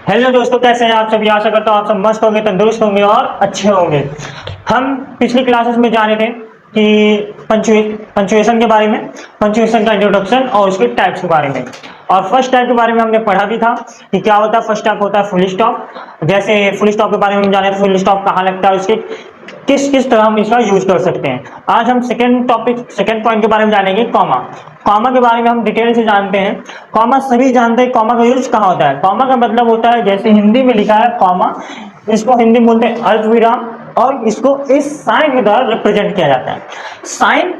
Hello दोस्तों, कैसे हैं आप सभी। आशा करता हूँ आप सब मस्त होंगे, तंदुरुस्त होंगे और अच्छे होंगे। हम पिछली क्लासेस में जाने थे कि पंचुएशन के बारे में, पंचुएशन का इंट्रोडक्शन और उसके टाइप्स के बारे में। और फर्स्ट टाइप के बारे में हमने पढ़ा भी था कि क्या होता है। फर्स्ट टाइप होता है फुल स्टॉप। जैसे फुल स्टॉप के बारे में हम जाने, फुल स्टॉप कहाँ लगता है, उसके किस किस तरह हम इसका यूज कर सकते हैं। आज हम सेकंड पॉइंट के बारे में जानेंगे, कॉमा। कॉमा के बारे में हम डिटेल से जानते हैं। कॉमा सभी जानते हैं, कॉमा का यूज कहाँ होता है। कॉमा का मतलब होता है, जैसे हिंदी में लिखा है कॉमा, इसको हिंदी में बोलते हैं अल्पविराम, और इसको इस साइन के द्वारा रिप्रेजेंट किया जाता है। साइन,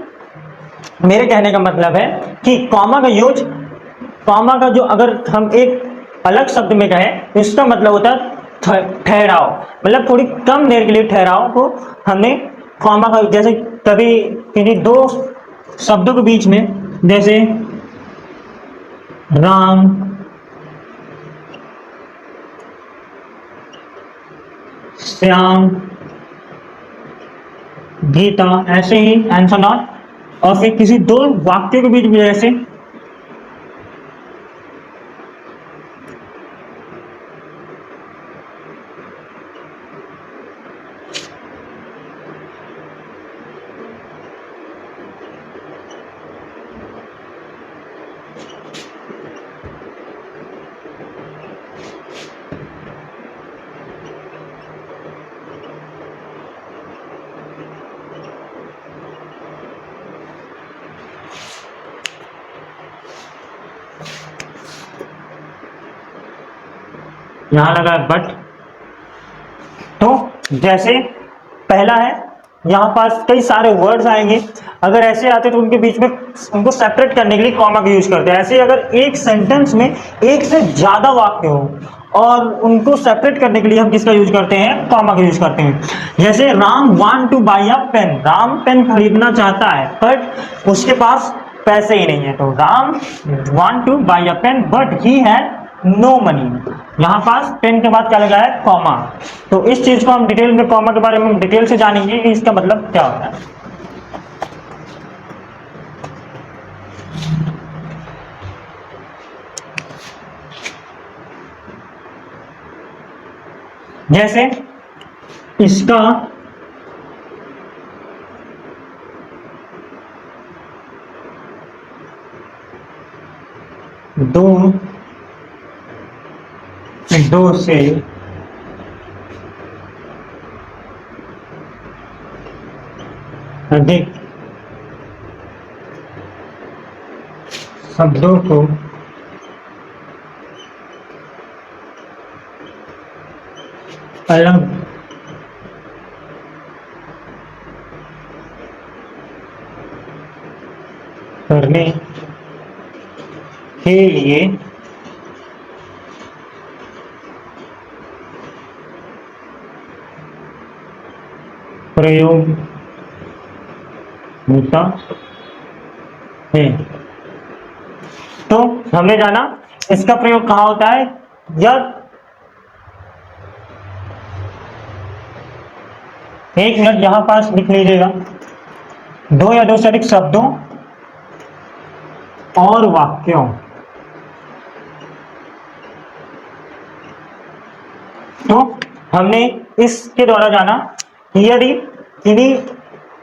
मेरे कहने का मतलब है कि कॉमा का यूज, कॉमा का जो अगर हम एक अलग शब्द में कहें तो इसका मतलब होता है ठहराव, मतलब थोड़ी कम देर के लिए ठहराव को हमने कॉमा का, जैसे कभी किन्हीं दो शब्दों के बीच में, जैसे राम श्याम गीता, ऐसे ही एंड सो नॉट, और फिर किसी दो वाक्यों के बीच में जैसे यहां लगा है बट, तो जैसे पहला है, यहाँ पास कई सारे वर्ड्स आएंगे। अगर ऐसे आते तो उनके बीच में उनको सेपरेट करने के लिए कॉमा का यूज करते हैं। ऐसे अगर एक सेंटेंस में एक से ज्यादा वाक्य हो और उनको सेपरेट करने के लिए हम किसका यूज करते हैं, कॉमा का यूज करते हैं। जैसे Ram want to buy a pen, Ram pen खरीदना चाहता है बट उसके पास पैसे ही नहीं है, तो Ram want to buy a pen but he had no money. यहाँ पास पेन के बाद क्या लगा है, कॉमा। तो इस चीज को हम डिटेल में, कॉमा के बारे में हम डिटेल से जानेंगे कि इसका मतलब क्या होता है। जैसे इसका दो से अधिक शब्दों को अलग करने के लिए प्रयोग होता है। तो हमने जाना इसका प्रयोग कहाँ होता है, या एक मिनट यहां पास लिख लीजिएगा, दो या दो से अधिक शब्दों और वाक्यों, तो हमने इसके द्वारा जाना कि यदि किन्हीं,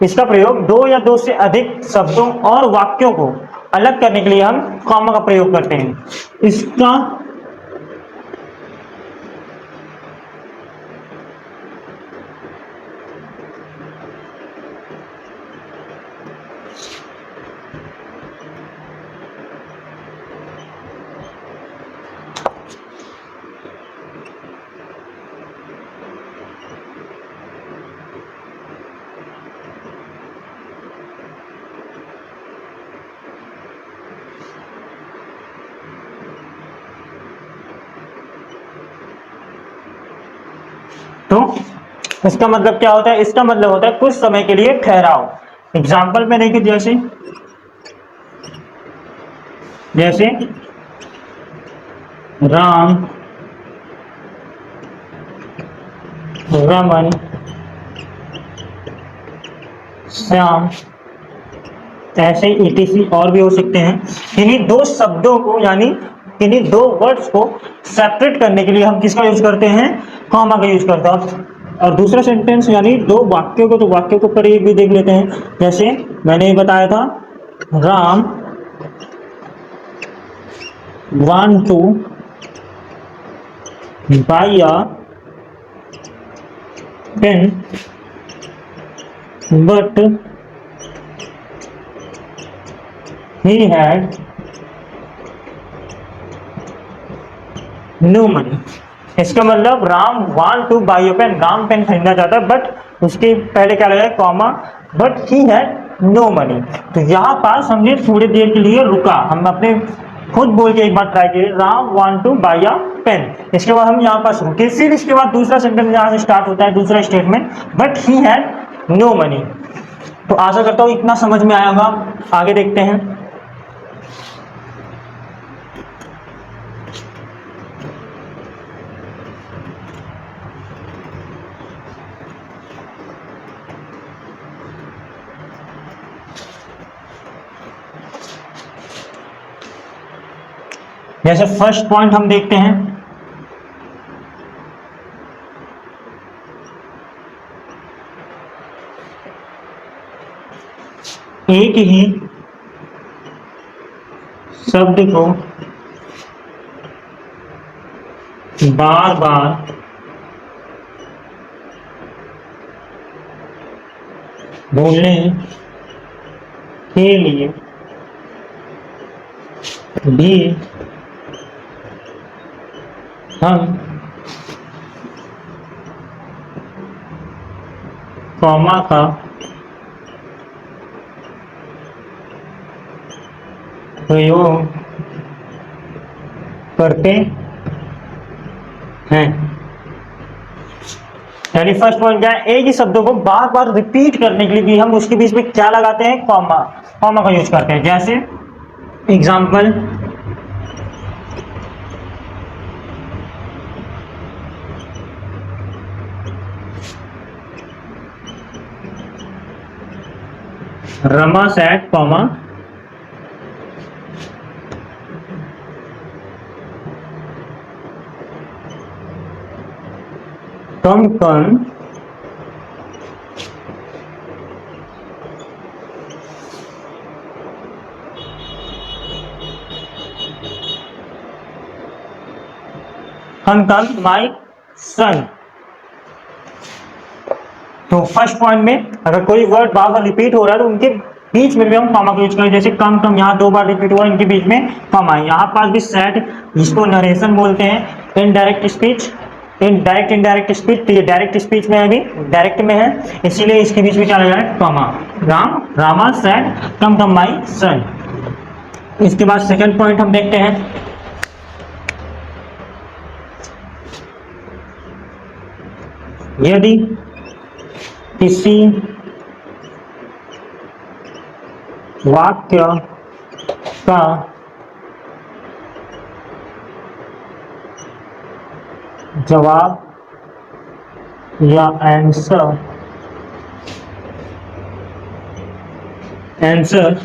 इसका प्रयोग दो या दो से अधिक शब्दों और वाक्यों को अलग करने के लिए हम कॉमा का प्रयोग करते हैं। इसका तो इसका मतलब क्या होता है, इसका मतलब होता है कुछ समय के लिए ठहराव। एग्जाम्पल में देखिए, जैसे राम रमन श्याम, ऐसे ETC और भी हो सकते हैं। इन्हीं दो शब्दों को, यानी किन्हीं दो वर्ड्स को सेपरेट करने के लिए हम किसका यूज करते हैं, कॉमा का यूज करते हैं। और दूसरा सेंटेंस यानी दो वाक्यों को, तो वाक्यों को पर एक भी देख लेते हैं। जैसे मैंने बताया था, Ram want to buy a pen but he had no money। इसका मतलब Ram want to buy pen, Ram pen खरीदना चाहता है, बट उसके पहले क्या लगा, comma, but he had no money. तो यहाँ पास हमने थोड़ी देर के लिए रुका, हम अपने खुद बोल के एक बार ट्राई किए, Ram want to buy a pen. इसके बाद हम यहाँ पास रुके, फिर इसके बाद दूसरा सेंटेंस यहाँ से स्टार्ट होता है, दूसरा statement, but he had no money. तो आशा करता हूँ इतना समझ में आया होगा। आगे देखते हैं। जैसे फर्स्ट पॉइंट हम देखते हैं, एक ही शब्द को बार बार बोलने के लिए भी हम कॉमा का प्रयोग करते हैं। यानी फर्स्ट पॉइंट क्या है, एक ही शब्दों को बार बार रिपीट करने के लिए भी हम उसके बीच में क्या लगाते हैं, कॉमा, कॉमा का यूज करते हैं। जैसे example, Rama set, comma, come come come my सन। तो फर्स्ट पॉइंट में अगर कोई वर्ड बार बार रिपीट हो रहा है तो उनके बीच में भी हम कॉमा का यूज करें। जैसे कम कम, यहाँ दो बार रिपीट हुआ, इनके बीच में कॉमा। यहाँ पास भी सेट, जिसको नरेशन बोलते हैं, इनडायरेक्ट स्पीच, इनडायरेक्ट स्पीच। तो ये डायरेक्ट स्पीच में है, अभी डायरेक्ट में है, इसीलिए इसके बीच में क्या लगा है, comma. Ram, Rama said come come my son. इसके बाद सेकंड पॉइंट हम देखते हैं, यदि किसी वाक्य का जवाब या आंसर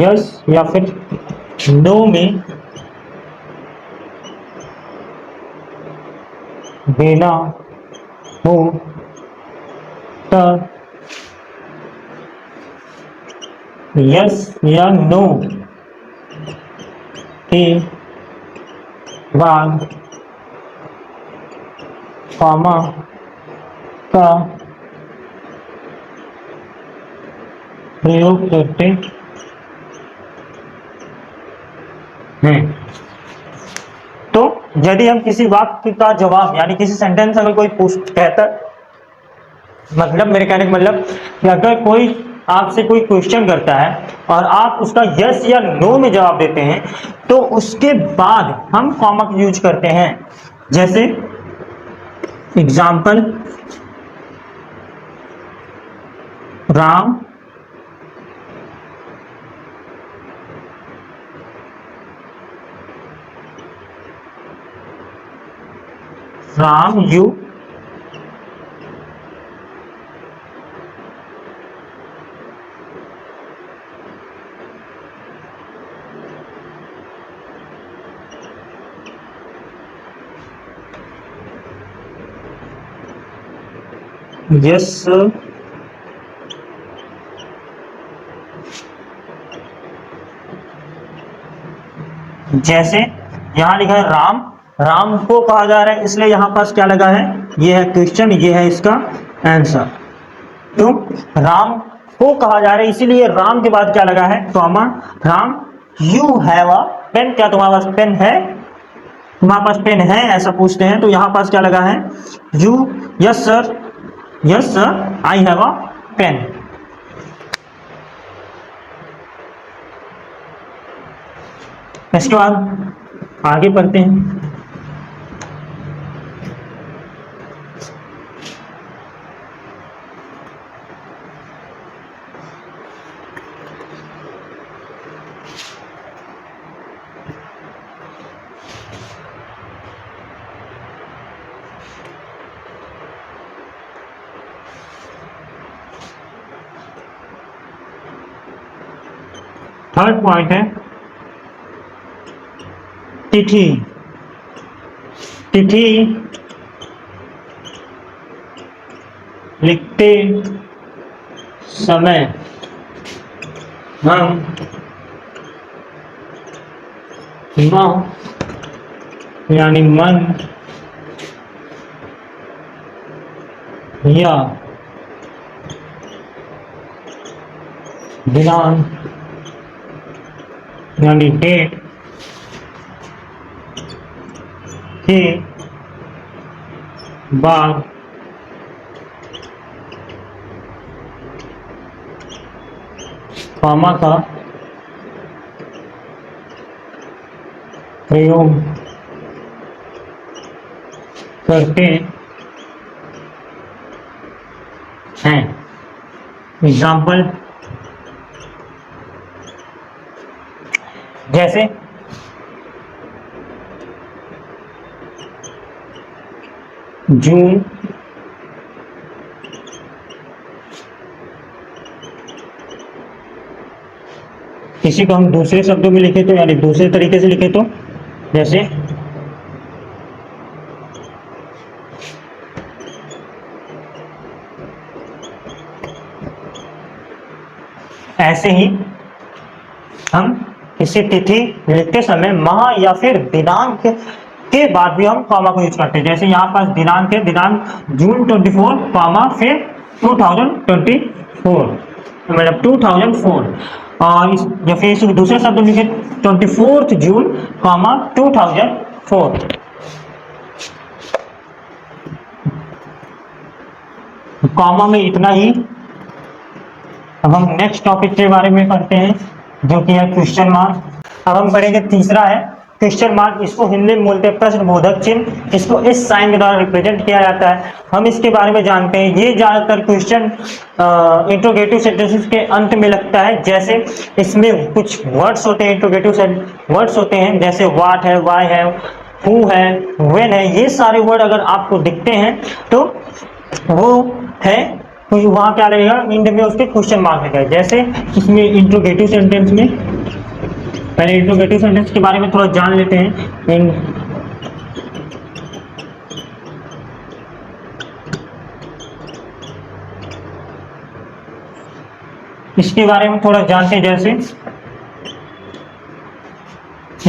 यस या फिर नो में देना हो तब यस या नो के बाद कॉमा का प्रयोग करते हैं। तो यदि हम किसी वाक्य का जवाब यानी किसी सेंटेंस अगर कोई पूछ कहता, मतलब मेरे कहने का मतलब कि अगर कोई आपसे कोई क्वेश्चन करता है और आप उसका यस या नो में जवाब देते हैं तो उसके बाद हम कॉमा का यूज करते हैं। जैसे एग्जाम्पल, राम यू यस जैसे यहाँ लिखा है राम, राम को कहा जा रहा है, इसलिए यहाँ पास क्या लगा है, ये है क्वेश्चन, ये है इसका आंसर। तो राम को कहा जा रहा है इसीलिए राम के बाद क्या लगा है, comma, Ram you have a pen, क्या तुम्हारे पास पेन है, तुम्हारे पास पेन है ऐसा पूछते हैं, तो यहाँ पास क्या लगा है, you, yes sir, yes sir I have a pen. इसके बाद आगे बढ़ते हैं। थर्ड पॉइंट है तिथि। तिथि लिखते समय हम न यानी मन या दिनांक यानी डेट के बाद कॉमा का प्रयोग करते हैं। एग्जाम्पल जैसे जून, किसी को हम दूसरे शब्दों में लिखे तो यानी दूसरे तरीके से लिखे तो जैसे ऐसे ही हम किसी तिथि लिखते समय माह या फिर दिनांक के बाद भी हम कॉमा को यूज करते हैं। जैसे यहाँ पास दिनांक है, दिनांक जून 24 कॉमा फिर 2024 मतलब 2004 और या फिर इसी दूसरे शब्द में लिखे 24 जून कॉमा 2004। कॉमा में इतना ही। अब हम नेक्स्ट टॉपिक के बारे में पढ़ते हैं जो कि है क्वेश्चन मार्क। अब हम पढ़ेंगे तीसरा है क्वेश्चन मार्क। इसको हिंदी में बोलते हैं प्रश्न बोधक चिन्ह। इसको इस साइन के द्वारा रिप्रेजेंट किया जाता है। हम इसके बारे में जानते हैं। ये ज्यादातर क्वेश्चन इंट्रोगेटिव सेंटेंसेस के अंत में लगता है। जैसे इसमें कुछ वर्ड्स होते हैं, इंट्रोगेटिव वर्ड्स होते हैं, जैसे व्हाट है, व्हाई है, हु है, व्हेन है। ये सारे वर्ड अगर आपको दिखते हैं तो वो है, तो वहां क्या लगेगा, इंड में उसके क्वेश्चन मार्क लगेगा। जैसे इसमें इंट्रोगेटिव सेंटेंस में, पहले इंट्रोगेटिव सेंटेंस के बारे में थोड़ा जान लेते हैं। इसके बारे में थोड़ा जानते हैं। जैसे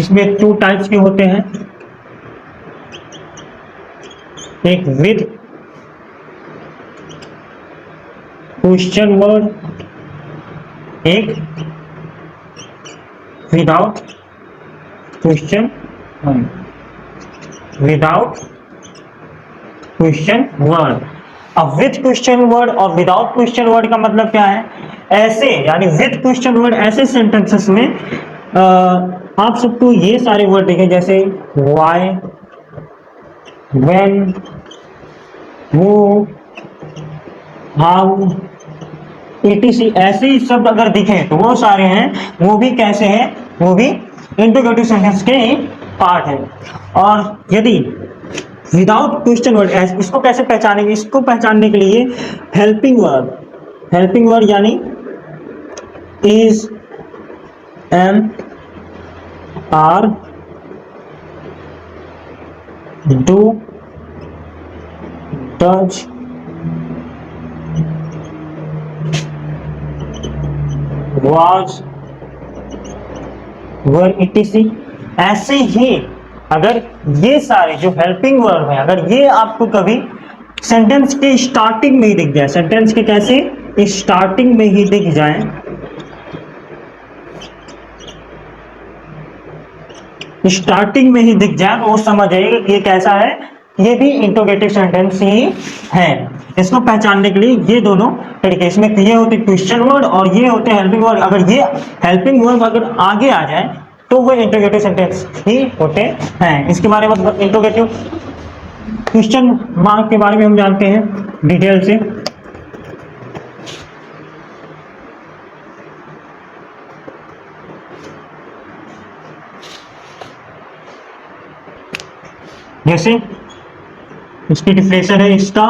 इसमें 2 टाइप्स के होते हैं, एक विद क्वेश्चन वर्ड, एक without question without question word. अब विद क्वेश्चन वर्ड और विदाउट क्वेश्चन वर्ड का मतलब क्या है, ऐसे यानी विद क्वेश्चन वर्ड ऐसे सेंटेंसेस में आप सबको ये सारे वर्ड देखें, जैसे why, when, who, how, etc ऐसे ही शब्द अगर दिखे तो वो सारे हैं, वो भी कैसे हैं, वो भी इंट्रोगेटिव सेंटेंस के ही पार्ट है। और यदि विदाउट क्वेश्चन वर्ड, इसको कैसे पहचानेंगे, इसको पहचानने के लिए हेल्पिंग वर्ड यानी is, am, are, do, does, was, were, etc। ऐसे ही अगर ये सारे जो हेल्पिंग वर्ब है, अगर ये आपको कभी सेंटेंस के स्टार्टिंग में ही दिख जाए, सेंटेंस के कैसे स्टार्टिंग में ही दिख जाए, स्टार्टिंग में ही दिख जाए तो वो समझ जाइए कि ये कैसा है, ये भी इंट्रोगेटिव सेंटेंस ही है। इसको पहचानने के लिए ये दोनों तरीके, इसमें ये होते क्वेश्चन वर्ड और ये होते हेल्पिंग वर्ड। अगर ये हेल्पिंग वर्ड अगर आगे आ जाए तो वो इंट्रोगेटिव सेंटेंस ही होते हैं। इसके बारे में इंट्रोगेटिव क्वेश्चन मार्क के बारे में हम जानते हैं डिटेल से। जैसे इसकी डिफिनेशन है, इसका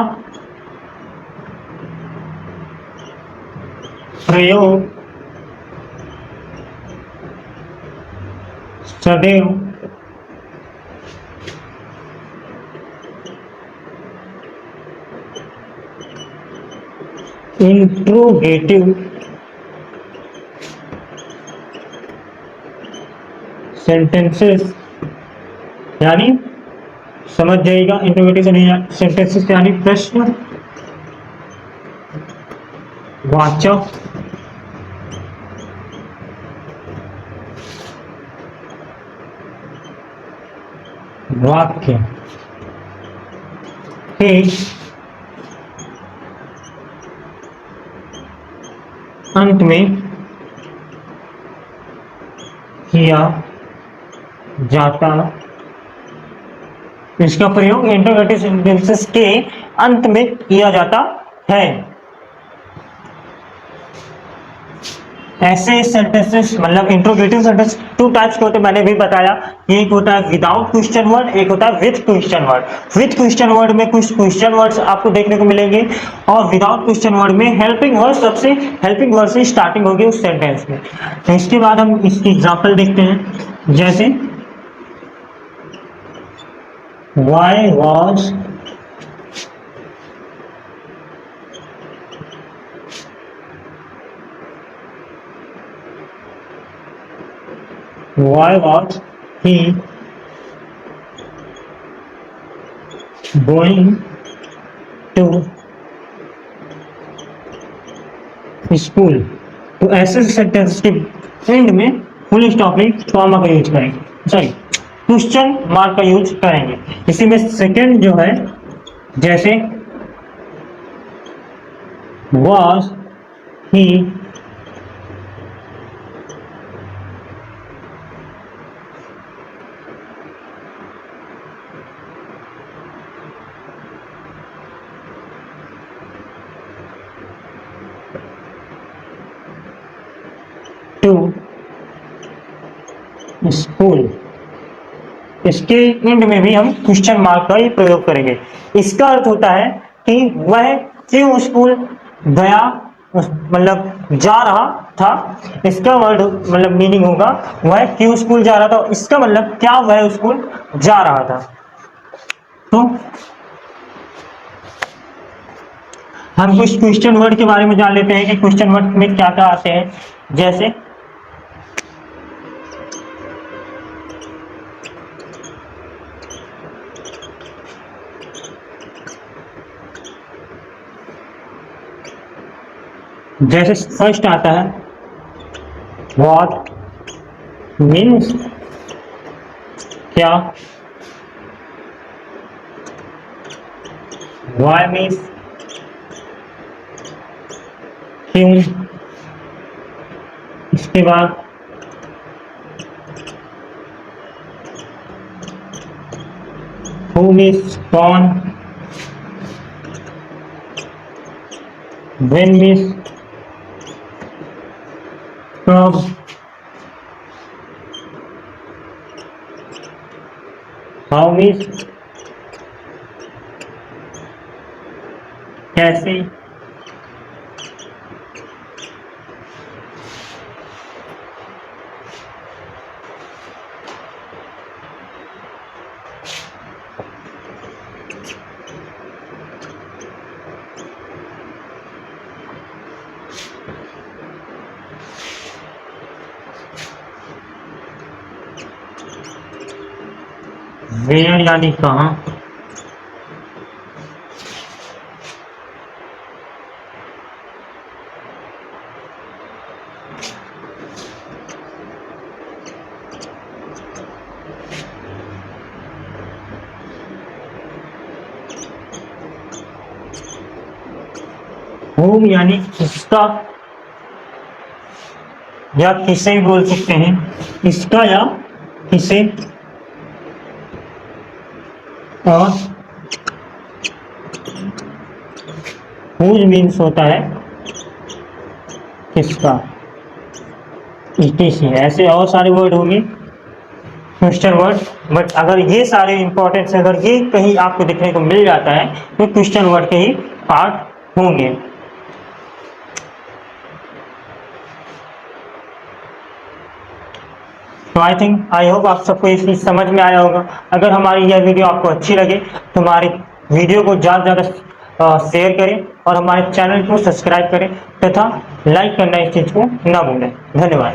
प्रयोग सदैव इंट्रोगेटिव सेंटेंसेस, यानी समझ जाएगा इंट्रोगेटिव सेंटेंसेस यानी प्रश्न वाचक वाक्य के अंत में किया जाता, इसका प्रयोग इंट्रोगेटिव सेंटेंसेस के अंत में किया जाता है। ऐसे सेंटेंसेस मतलब इंट्रोगेटिव सेंटेंस टू टाइप्स के होते हैं, मैंने भी बताया। एक होता है विदाउट क्वेश्चन वर्ड, एक होता है with question word. With question word में कुछ क्वेश्चन वर्ड्स आपको देखने को मिलेंगे और विदाउट क्वेश्चन वर्ड में हेल्पिंग वर्ड, सबसे हेल्पिंग वर्ड से स्टार्टिंग होगी उस सेंटेंस में। तो इसके बाद हम इसकी एग्जाम्पल देखते हैं। जैसे why was he going to school. तो ऐसे सेंटेंस के एंड में फुल स्टॉप में कॉमा का यूज करेंगे, सॉरी क्वेश्चन मार्क का यूज करेंगे। इसी में सेकंड जो है, जैसे was he to स्कूल। इसके एंड में भी हम क्वेश्चन मार्क का ही प्रयोग करेंगे। इसका अर्थ होता है कि वह क्यों स्कूल गया, मतलब जा रहा था। इसका वर्ड मतलब मीनिंग होगा वह क्यों स्कूल जा रहा था, इसका मतलब क्या वह स्कूल जा रहा था। तो हम कुछ क्वेश्चन वर्ड के बारे में जान लेते हैं कि क्वेश्चन वर्ड में क्या क्या आते हैं। जैसे फर्स्ट आता है व्हाट मीन्स क्या, वाई मीन्स क्यों, इसके बाद हु मीन्स कौन, व्हेन मीन्स कब, हाउ मीन्स कैसे, वेयर यानी कहाँ। होम यानी किसका या किसे भी बोल सकते हैं, इसका या किसे। और हुज मीन्स होता है किसका, etc। ऐसे और सारे वर्ड होंगे क्वेश्चन वर्ड, बट अगर ये सारे इंपॉर्टेंट है, अगर ये कहीं आपको देखने को मिल जाता है तो क्वेश्चन वर्ड के ही पार्ट होंगे। तो आई होप आप सबको ये चीज समझ में आया होगा। अगर हमारी यह वीडियो आपको अच्छी लगे तो हमारी वीडियो को ज़्यादा से ज़्यादा शेयर करें और हमारे चैनल को सब्सक्राइब करें तथा लाइक करना इस चीज़ को ना भूलें। धन्यवाद।